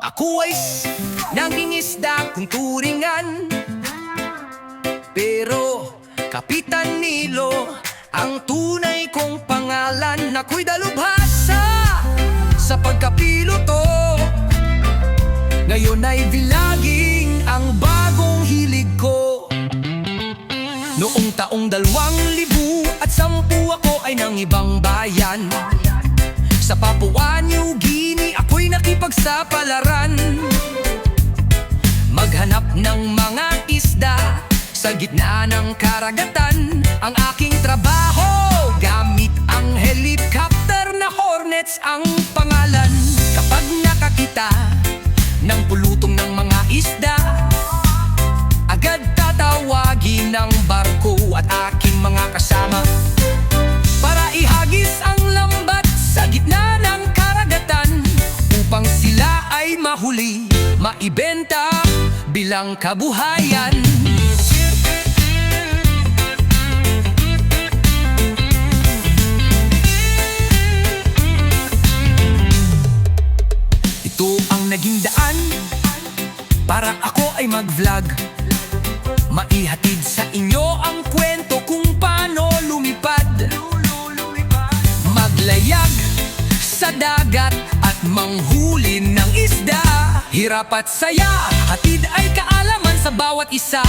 Ako ay nangingisda kung turingan, pero Kapitan Nilo ang tunay kong pangalan. Ako'y dalubhasa sa pagkapiloto, ngayon ay vilaging ang bagong hilig ko. Noong taong 2010 ako ay ng ibang bayan. Sa Papua New Guinea ako'y nakipagsapalaran, maghanap ng mga isda sa gitna ng karagatan. Ang aking trabaho, gamit ang helicopter na Hornets ang pangalan. Kapag nakakita ng pulutong ng mga isda, agad tatawagin ng barko at aking mga kasama para ihagis ang lambat sa gitna ng karagatan, upang sila ay mahuli, maibenta bilang kabuhayan. Ito ang naging daan para ako ay mag-vlog, maihatid sa inyo ang kwento kung paano lumipad, maglayag sa dagat at manghuli ng isda. Hirap at saya, hatid ay kaalaman sa bawat isa.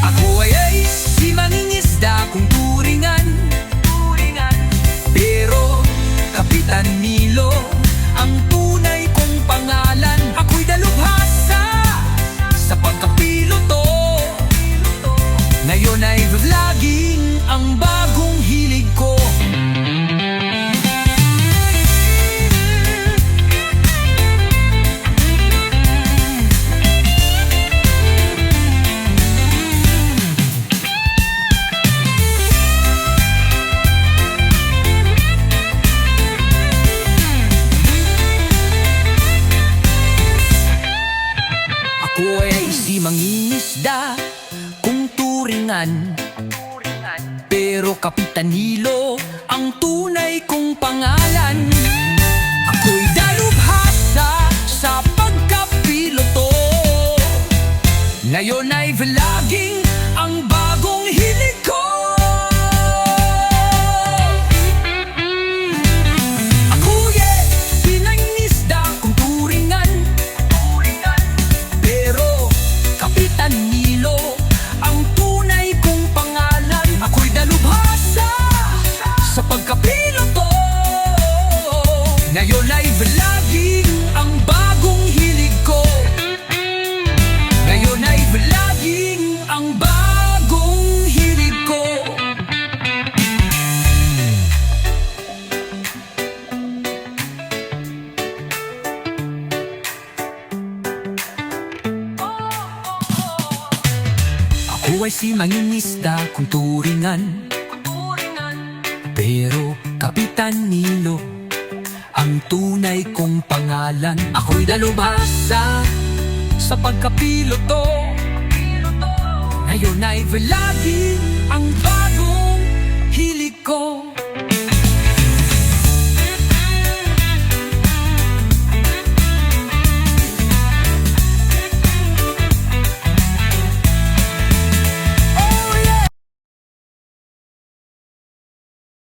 Ako ay si mangingisda kung turingan, pero Kapitan Nilo ang tunay kong pangalan. Ako'y dalubhasa sa pagkapiloto, ngayon ay vlogging ang bagong hilig ko. Ako ay si mangingisda kung turingan, pero Kapitan Nilo ang tunay kong pangalan. Ako'y dalubhasa sa pagkapiloto, ngayon ay vlogging ang bagong hilig ko. Ako'y pinangingisda kung turingan, pero Kapitan Nilo ang tunay kong pangalan. Ako'y dalubhasa sa pagkapiloto, ngayon ay vlogging ang bagong hilig ko. Ngayon ay vlogging ang bagong hilig ko. Ako ay si mangingisda kung turingan, pero Kapitan Nilo ang tunay kong pangalan. Ako'y dalubhasa sa pagkapiloto, ngayon ay vlogging ang